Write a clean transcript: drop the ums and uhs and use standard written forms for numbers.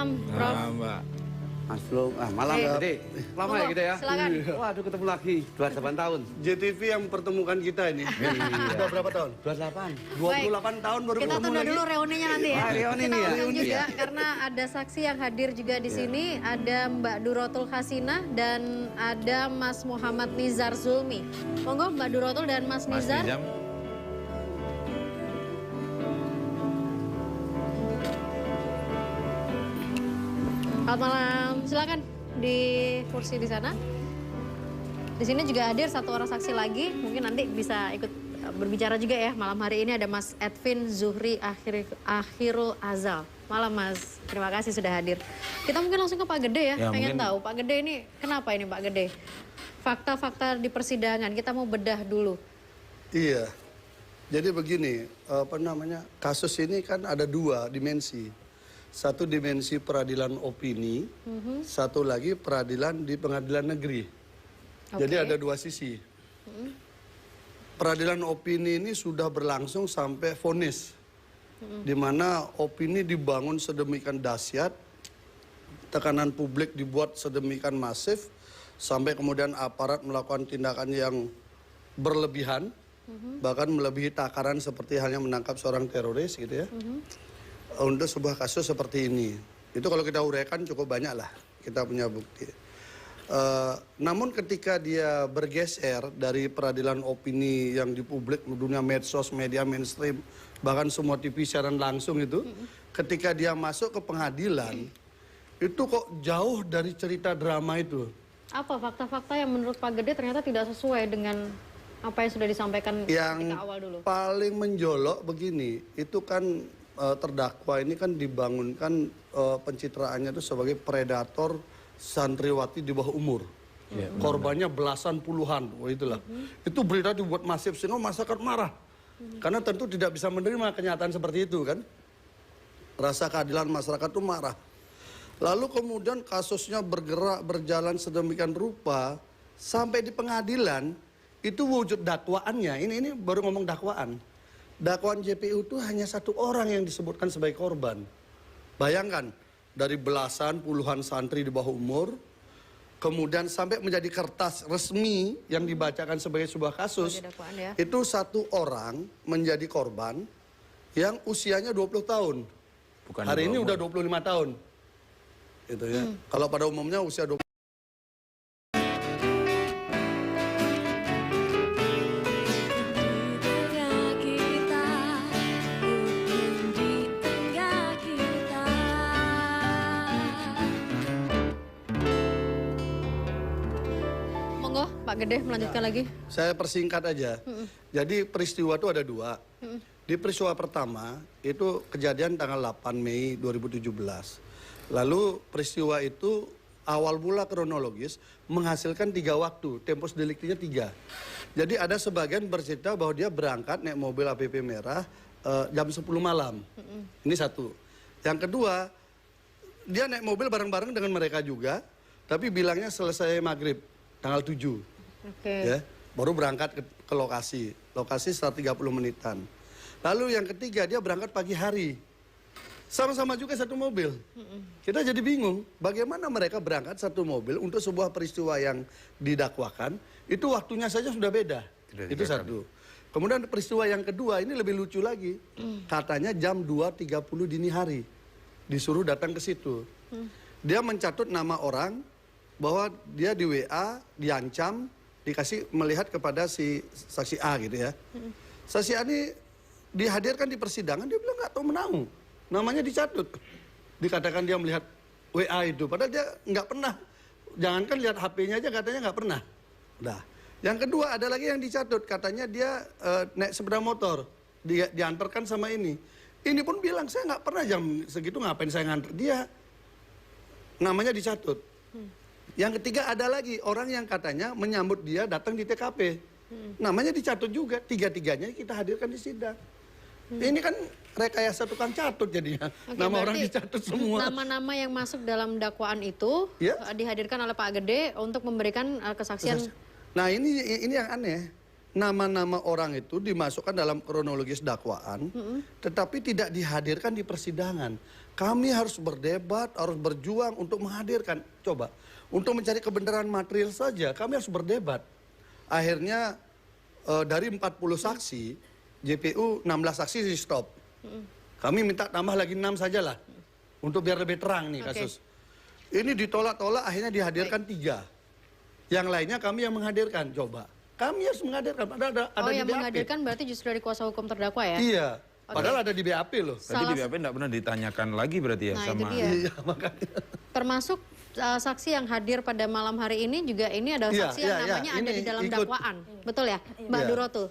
malam, Prof. Mbak. Mas Blum, malam Gede. Lama ya kita ya? Silakan. Waduh ketemu lagi, 28 tahun. JTV yang pertemukan kita ini. Sudah berapa tahun? 28. 28 tahun baru Kita ketemu tunda lagi. dulu reuninya nanti ya. Reuni Kita nih ya. undang juga karena ada saksi yang hadir juga di sini. Ada Mbak Durotul Hasinah dan ada Mas Muhammad Nizar Zulmi. Monggo Mbak Durotul dan Mas Mas Nizar. Nizam. Selamat malam. Silakan di kursi di sana. Di sini juga hadir satu orang saksi lagi. Mungkin nanti bisa ikut berbicara juga ya. Malam hari ini ada Mas Edwin Zuhri Akhirul Azal. Malam Mas, terima kasih sudah hadir. Kita mungkin langsung ke Pak Gede ya. Ya, Pengen mungkin... tahu Pak Gede ini kenapa ini Pak Gede? Fakta-fakta di persidangan kita mau bedah dulu. Iya. Jadi begini, kasus ini kan ada dua dimensi. Satu dimensi peradilan opini, satu lagi peradilan di pengadilan negeri. Jadi ada dua sisi. Peradilan opini ini sudah berlangsung sampai vonis. Di mana opini dibangun sedemikian dahsyat, tekanan publik dibuat sedemikian masif, sampai kemudian aparat melakukan tindakan yang berlebihan, bahkan melebihi takaran seperti halnya menangkap seorang teroris gitu ya. Untuk sebuah kasus seperti ini. Itu kalau kita uraikan cukup banyak lah, kita punya bukti. Namun ketika dia bergeser dari peradilan opini yang di publik, dunia medsos, media mainstream, bahkan semua TV siaran langsung itu, ketika dia masuk ke pengadilan, itu kok jauh dari cerita drama itu. Apa fakta-fakta yang menurut Pak Gede ternyata tidak sesuai dengan apa yang sudah disampaikan ketika awal dulu? Yang paling menjolok begini, itu kan terdakwa ini kan dibangunkan pencitraannya itu sebagai predator santriwati di bawah umur. Korbannya belasan puluhan, itulah. Itu berita dibuat masif sehingga masyarakat marah. Karena tentu tidak bisa menerima kenyataan seperti itu kan. Rasa keadilan masyarakat itu marah. Lalu kemudian kasusnya berjalan sedemikian rupa sampai di pengadilan itu wujud dakwaannya. Ini baru ngomong dakwaan. Dakwaan JPU itu hanya satu orang yang disebutkan sebagai korban. Bayangkan, dari belasan puluhan santri di bawah umur, kemudian sampai menjadi kertas resmi yang dibacakan sebagai sebuah kasus, itu satu orang menjadi korban yang usianya 20 tahun. Bukan hari ini udah 25 tahun. Gitu ya. Kalau pada umumnya usia 20. Pak Gede melanjutkan lagi. Saya persingkat aja. Jadi peristiwa itu ada dua. Di peristiwa pertama itu kejadian tanggal 8 Mei 2017. Lalu peristiwa itu awal mula kronologis menghasilkan 3 waktu, tempus deliktinya 3. Jadi ada sebagian bercerita bahwa dia berangkat naik mobil APP merah jam 10 malam. Ini satu. Yang kedua, dia naik mobil bareng-bareng dengan mereka juga, tapi bilangnya selesai maghrib tanggal 7. Ya, baru berangkat ke lokasi sekitar 30 menitan. Lalu yang ketiga dia berangkat pagi hari, sama-sama juga satu mobil. Kita jadi bingung bagaimana mereka berangkat satu mobil untuk sebuah peristiwa yang didakwakan, itu waktunya saja sudah beda. Itu satu. Kemudian peristiwa yang kedua ini lebih lucu lagi, katanya jam 2.30 dini hari disuruh datang ke situ. Dia mencatut nama orang bahwa dia di WA diancam, dikasih melihat kepada si saksi A gitu ya. Saksi A ini dihadirkan di persidangan, dia bilang nggak tahu menahu. Namanya dicatut. Dikatakan dia melihat WA itu, padahal dia nggak pernah. Jangankan lihat HP-nya aja katanya nggak pernah. Nah, yang kedua ada lagi yang dicatut, katanya dia naik sepeda motor, diantarkan sama ini. Ini pun bilang saya nggak pernah jam segitu, ngapain saya nganter dia. Namanya dicatut. Yang ketiga ada lagi orang yang katanya menyambut dia datang di TKP. Namanya dicatut juga. Tiga-tiganya kita hadirkan di sidang. Ini kan rekayasa tukang catut jadinya. Nama orang dicatut semua. Nama-nama yang masuk dalam dakwaan itu dihadirkan oleh Pak Gede untuk memberikan kesaksian. Nah ini yang aneh. nama-nama orang itu dimasukkan dalam kronologis dakwaan, tetapi tidak dihadirkan di persidangan. Kami harus berdebat, harus berjuang untuk menghadirkan. Coba, untuk mencari kebenaran material saja, kami harus berdebat. Akhirnya dari 40 saksi, JPU 16 saksi di stop. Kami minta tambah lagi 6 sajalah, untuk biar lebih terang nih kasus. Ini ditolak-tolak, akhirnya dihadirkan 3. Yang lainnya kami yang menghadirkan, coba. Kami harus menghadirkan, ada di yang BAP. menghadirkan berarti justru dari kuasa hukum terdakwa ya? Iya, padahal ada di BAP loh. Berarti di BAP tidak pernah ditanyakan lagi berarti ya Nah, itu sama... dia. Iya, makanya. Termasuk saksi yang hadir pada malam hari ini juga ini adalah Iya, saksi yang iya, iya. namanya ada Ini di dalam ikut. dakwaan. Betul ya, Mbak Iya. Durotul?